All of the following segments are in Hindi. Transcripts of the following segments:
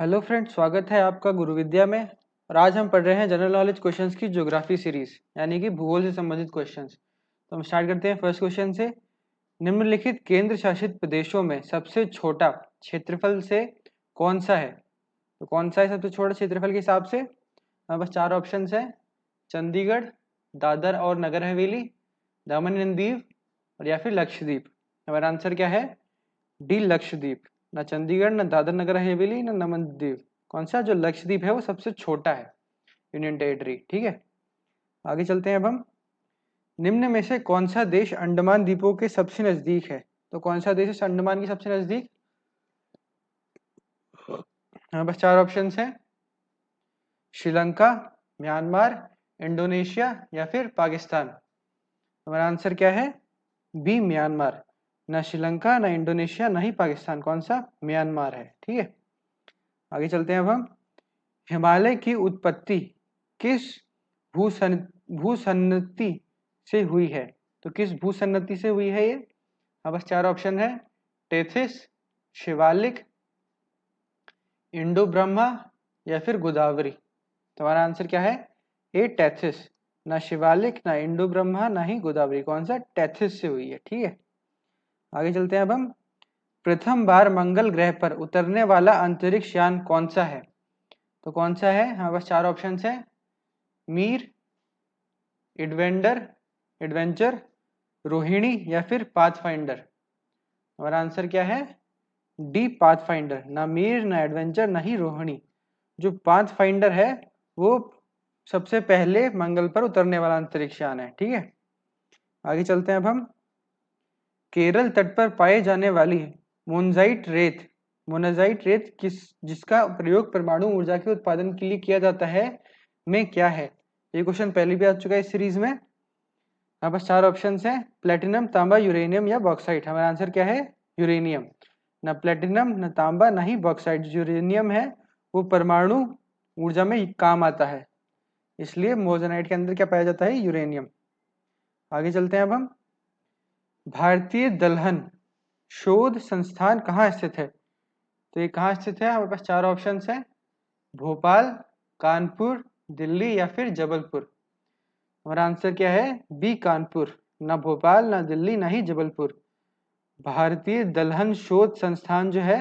हेलो फ्रेंड्स, स्वागत है आपका गुरु विद्या में। और आज हम पढ़ रहे हैं जनरल नॉलेज क्वेश्चंस की ज्योग्राफी सीरीज, यानी कि भूगोल से संबंधित क्वेश्चंस। तो हम स्टार्ट करते हैं फर्स्ट क्वेश्चन से। निम्नलिखित केंद्र शासित प्रदेशों में सबसे छोटा क्षेत्रफल से कौन सा है? तो कौन सा है सबसे छोटा क्षेत्रफल के हिसाब से? हमारे पास चार ऑप्शन है: चंडीगढ़, दादर और नगर हवेली, दमन एंड दीव, और या फिर लक्षद्वीप। हमारा आंसर क्या है? डी, लक्षद्वीप। ना चंडीगढ़, ना दादर नगर हवेली, ना दमन दीव। कौन सा? जो लक्षद्वीप है वो सबसे छोटा है यूनियन टेरिटरी। ठीक है, आगे चलते हैं अब हम। निम्न में से कौन सा देश अंडमान द्वीपों के सबसे नजदीक है? तो कौन सा देश है अंडमान के सबसे नजदीक? हमारे पास चार ऑप्शन है: श्रीलंका, म्यांमार, इंडोनेशिया या फिर पाकिस्तान। हमारा आंसर क्या है? B, Myanmar. ना श्रीलंका, ना इंडोनेशिया, ना ही पाकिस्तान। कौन सा? म्यांमार है। ठीक है, आगे चलते हैं अब हम। हिमालय की उत्पत्ति किस भूसन भूसन्नति से हुई है? तो किस भूसन्नति से हुई है ये? अब बस चार ऑप्शन है: टेथिस, शिवालिक, इंडो ब्रह्मा या फिर गोदावरी। तुम्हारा आंसर क्या है? ए, टेथिस। ना शिवालिक, ना इंडो ब्रह्मा, ना ही गोदावरी। कौन सा? टेथिस से हुई है। ठीक है, आगे चलते हैं अब हम। प्रथम बार मंगल ग्रह पर उतरने वाला अंतरिक्ष यान कौन सा है? तो कौन सा है? हमारे पास चार ऑप्शन है: मीर, एडवेंचर, रोहिणी या फिर पाथफाइंडर। हमारा आंसर क्या है? D, pathfinder. ना मीर, ना एडवेंचर, ना ही रोहिणी। जो पाथफाइंडर है वो सबसे पहले मंगल पर उतरने वाला अंतरिक्ष यान है। ठीक है, आगे चलते हैं अब हम। केरल तट पर पाए जाने वाली मोनाजाइट रेत जिसका प्रयोग परमाणु ऊर्जा के उत्पादन के लिए किया जाता है में क्या है? ये क्वेश्चन पहले भी आ चुका है इस सीरीज में। हमारे पास चार ऑप्शन है: प्लेटिनम, तांबा, यूरेनियम या बॉक्साइट। हमारा आंसर क्या है? यूरेनियम। ना प्लेटिनम, ना तांबा, ना ही बॉक्साइट। जो यूरेनियम है वो परमाणु ऊर्जा में काम आता है, इसलिए मोनाजाइट के अंदर क्या पाया जाता है? यूरेनियम। आगे चलते हैं अब हम। भारतीय दलहन शोध संस्थान कहाँ स्थित है? तो ये कहाँ स्थित है? हमारे पास चार ऑप्शन है: भोपाल, कानपुर, दिल्ली या फिर जबलपुर। हमारा आंसर क्या है? बी, कानपुर। ना भोपाल, ना दिल्ली, ना ही जबलपुर। भारतीय दलहन शोध संस्थान जो है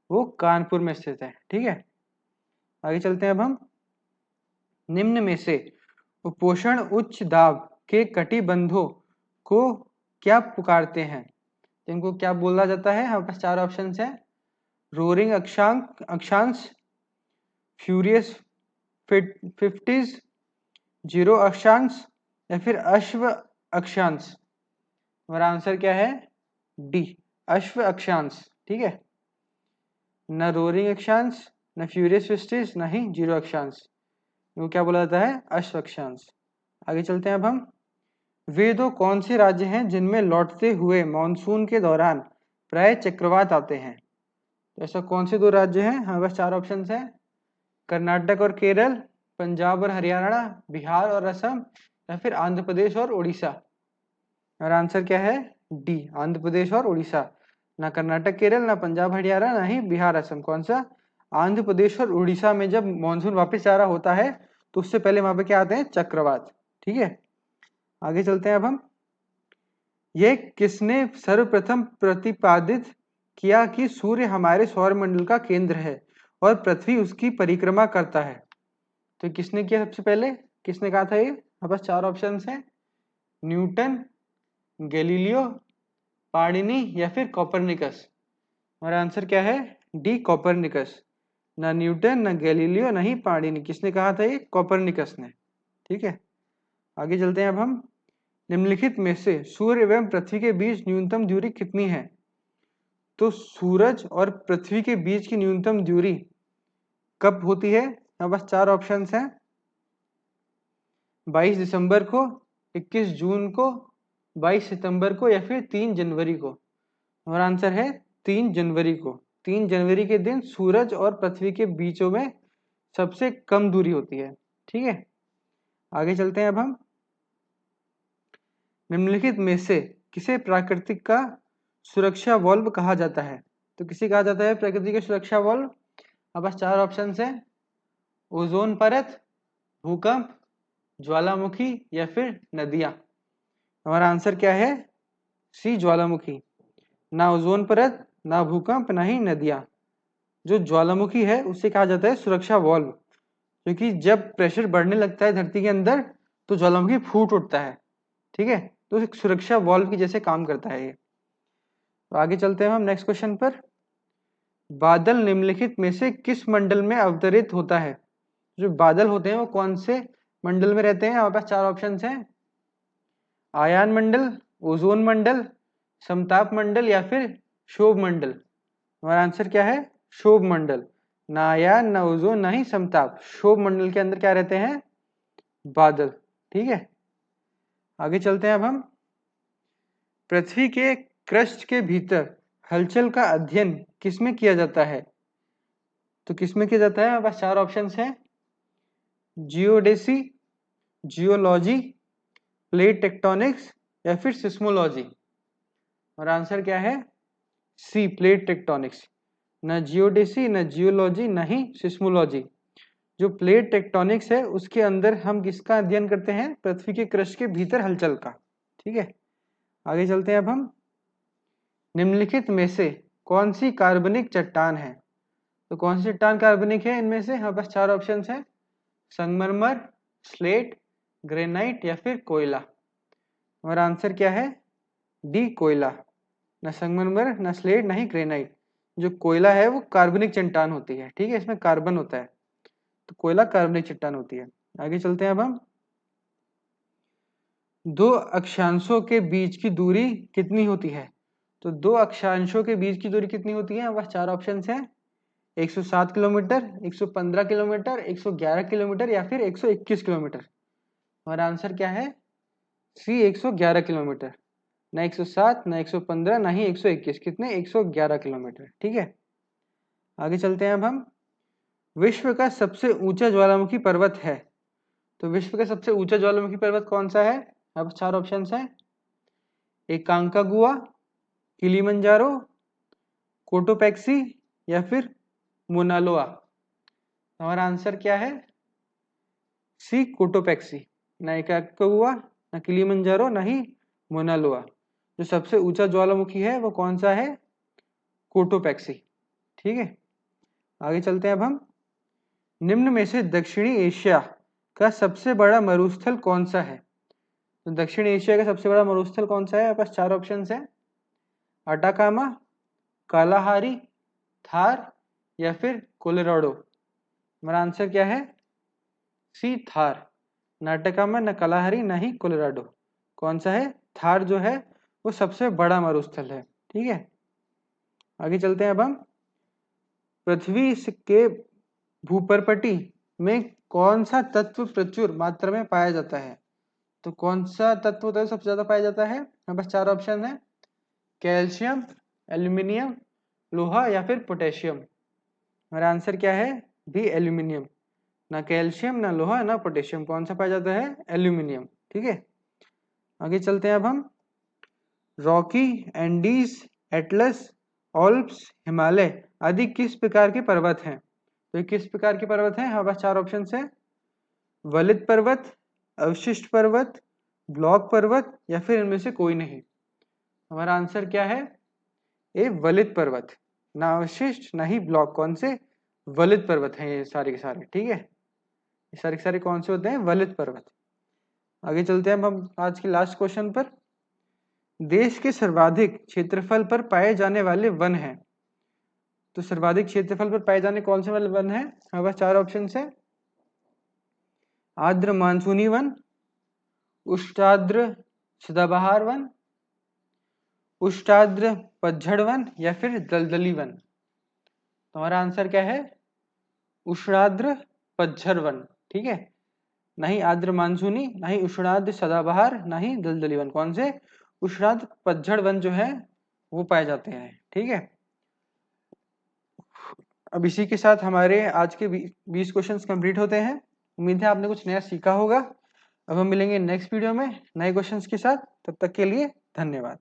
वो कानपुर में स्थित है। ठीक है, आगे चलते हैं अब हम। निम्न में से उपोषण उच्च दाब के कटिबंधों को क्या पुकारते हैं? इनको क्या बोला जाता है? हमारे पास चार ऑप्शन है: रोरिंग अक्षांश, फ्यूरियस फिफ्टीज, जीरो अक्षांश या फिर अश्व अक्षांश। हमारा आंसर क्या है? डी, अश्व अक्षांश। ठीक है, न रोरिंग अक्षांश, न फ्यूरियस फिफ्टीज, न ही जीरो अक्षांश। इनको क्या बोला जाता है? अश्व अक्षांश। आगे चलते हैं अब हम। वे दो कौन से राज्य हैं जिनमें लौटते हुए मानसून के दौरान प्राय चक्रवात आते हैं? तो ऐसा कौन से दो राज्य हैं? हमारे पास चार ऑप्शन है: कर्नाटक और केरल, पंजाब और हरियाणा, बिहार और असम या फिर आंध्र प्रदेश और उड़ीसा। हमारा आंसर क्या है? डी, आंध्र प्रदेश और उड़ीसा। ना कर्नाटक केरल, ना पंजाब हरियाणा, ना ही बिहार असम। कौन सा? आंध्र प्रदेश और उड़ीसा में जब मानसून वापस आ रहा होता है तो उससे पहले वहां पे क्या आते हैं? चक्रवात। ठीक है, आगे चलते हैं अब हम। यह किसने सर्वप्रथम प्रतिपादित किया कि सूर्य हमारे सौरमंडल का केंद्र है और पृथ्वी उसकी परिक्रमा करता है? तो किसने किया सबसे पहले? किसने कहा था ये? हमारे पास चार ऑप्शन है: न्यूटन, गैलीलियो, पाणिनि या फिर कोपरनिकस। हमारा आंसर क्या है? D, Copernicus. ना न्यूटन, ना गैलीलियो, ना ही पाणिनि। किसने कहा था ये? कोपरनिकस ने। ठीक है, आगे चलते हैं अब हम। निम्नलिखित में से सूर्य एवं पृथ्वी के बीच न्यूनतम दूरी कितनी है? तो सूरज और पृथ्वी के बीच की न्यूनतम दूरी कब होती है? हमारे पास चार ऑप्शन हैं: 22 दिसंबर को, 21 जून को, 22 सितंबर को या फिर 3 जनवरी को। हमारा आंसर है 3 जनवरी को। 3 जनवरी के दिन सूरज और पृथ्वी के बीचों में सबसे कम दूरी होती है। ठीक है, आगे चलते हैं अब हम। निम्नलिखित में से किसे प्राकृतिक का सुरक्षा वॉल्व कहा जाता है? तो किसे कहा जाता है प्रकृति का सुरक्षा वॉल्व? अब बस 4 ऑप्शन है, ओजोन परत, भूकंप, ज्वालामुखी या फिर नदियां। हमारा आंसर क्या है? सी, ज्वालामुखी। ना ओजोन परत, ना भूकंप, ना ही नदियां। जो ज्वालामुखी है उसे कहा जाता है सुरक्षा वॉल्व, क्योंकि जब प्रेशर बढ़ने लगता है धरती के अंदर तो ज्वालामुखी फूट उठता है। ठीक है, तो एक सुरक्षा वॉल्व की जैसे काम करता है ये। तो आगे चलते हैं हम नेक्स्ट क्वेश्चन पर। बादल निम्नलिखित में से किस मंडल में अवतरित होता है? जो बादल होते हैं वो कौन से मंडल में रहते हैं? हमारे पास 4 ऑप्शन हैं, आयान मंडल, ओजोन मंडल, समताप मंडल या फिर क्षोभ मंडल। हमारा आंसर क्या है? क्षोभ मंडल। ना आयान, ना ओजोन, ना ही समताप। क्षोभ मंडल के अंदर क्या रहते हैं? बादल। ठीक है, आगे चलते हैं अब हम। पृथ्वी के क्रस्ट के भीतर हलचल का अध्ययन किसमें किया जाता है? तो किसमें किया जाता है? बस 4 ऑप्शंस हैं, जियोडेसी, जियोलॉजी, प्लेट टेक्टोनिक्स या फिर सिस्मोलॉजी। और आंसर क्या है? सी, प्लेट टेक्टोनिक्स। न जियोडेसी, न जियोलॉजी, न ही सिस्मोलॉजी। जो प्लेट टेक्टोनिक्स है उसके अंदर हम किसका अध्ययन करते हैं? पृथ्वी के क्रस्ट के भीतर हलचल का। ठीक है, आगे चलते हैं अब हम। निम्नलिखित में से कौन सी कार्बनिक चट्टान है? तो कौन सी चट्टान कार्बनिक है इनमें से? हमारे पास 4 ऑप्शन हैं, संगमरमर, स्लेट, ग्रेनाइट या फिर कोयला। हमारा आंसर क्या है? डी, कोयला। न संगमरमर, न स्लेट, न ही ग्रेनाइट। जो कोयला है वो कार्बनिक चट्टान होती है। ठीक है, इसमें कार्बन होता है, तो कोयला कार्बनिक चट्टान होती है। आगे चलते हैं अब हम। दो अक्षांशों के बीच की दूरी कितनी होती है? तो दो अक्षांशों के बीच की दूरी कितनी होती है? बस 4 ऑप्शन हैं, 107 किलोमीटर, 115 किलोमीटर, 111 किलोमीटर या फिर 121 किलोमीटर। हमारा आंसर क्या है? सी, 111 किलोमीटर। ना 107, ना 115, ना ही 121। कितने? 111 किलोमीटर। ठीक है, आगे चलते हैं अब हम। विश्व का सबसे ऊंचा ज्वालामुखी पर्वत है, तो विश्व का सबसे ऊंचा ज्वालामुखी पर्वत कौन सा है? अब 4 ऑप्शन हैं, एकांकागुआ, किलीमंजारो, कोटोपैक्सी या फिर मोनालोआ। हमारा आंसर क्या है? सी, कोटोपैक्सी। ना एकांकागुआ, ना किलीमंजारो, ना ही मोनालोआ। जो सबसे ऊंचा ज्वालामुखी है वो कौन सा है? कोटोपैक्सी। ठीक है, आगे चलते हैं अब हम। निम्न में से दक्षिणी एशिया का सबसे बड़ा मरुस्थल कौन सा है? तो दक्षिण एशिया का सबसे बड़ा मरुस्थल कौन सा है? आपके पास 4 ऑप्शन हैं, अटाकामा, कालाहारी, थार या फिर कोलोराडो। हमारा आंसर क्या है? सी, थार। न अटाकामा, न कालाहारी, न ही कोलोराडो। कौन सा है? थार जो है वो सबसे बड़ा मरुस्थल है। ठीक है, आगे चलते हैं अब हम। पृथ्वी के भूपर्पटी में कौन सा तत्व प्रचुर मात्रा में पाया जाता है? तो कौन सा तत्व होता है सबसे ज्यादा पाया जाता है? हमारे पास 4 ऑप्शन है, कैल्शियम, एल्यूमिनियम, लोहा या फिर पोटेशियम। हमारा आंसर क्या है? B, aluminium. ना कैल्शियम, ना लोहा, ना पोटेशियम। कौन सा पाया जाता है? एल्यूमिनियम। ठीक है, आगे चलते हैं अब हम। Rocky, Andes, Atlas, Alps, Himalaya आदि किस प्रकार के पर्वत हैं? तो ये किस प्रकार के पर्वत हैं? हमारे पास 4 ऑप्शन है, वलित पर्वत, अवशिष्ट पर्वत, ब्लॉक पर्वत या फिर इनमें से कोई नहीं। हमारा आंसर क्या है? ए, वलित पर्वत। ना अवशिष्ट ना ही ब्लॉक। कौन से? वलित पर्वत हैं ये सारे के सारे। ठीक है, ये सारे के सारे कौन से होते हैं? वलित पर्वत। आगे चलते हैं हम आज के लास्ट क्वेश्चन पर। देश के सर्वाधिक क्षेत्रफल पर पाए जाने वाले वन हैं, तो सर्वाधिक क्षेत्रफल पर पाए जाने कौन से वाले वन हैं? हमारे पास 4 ऑप्शन है, आर्द्र मानसूनी वन, उष्णार्द्र सदाबहार वन, उष्णार्द्र पतझड़ वन या फिर दलदली वन। तो हमारा आंसर क्या है? उष्णार्द्र पतझड़ वन। ठीक है, नहीं आर्द्र मानसूनी, नहीं उष्णार्द्र सदाबहार, नहीं दलदली वन। कौन से? उष्णार्द्र पतझड़ वन जो है वो पाए जाते हैं। ठीक है, अब इसी के साथ हमारे आज के 20 क्वेश्चंस कंप्लीट होते हैं। उम्मीद है आपने कुछ नया सीखा होगा। अब हम मिलेंगे नेक्स्ट वीडियो में नए क्वेश्चंस के साथ। तब तक के लिए धन्यवाद।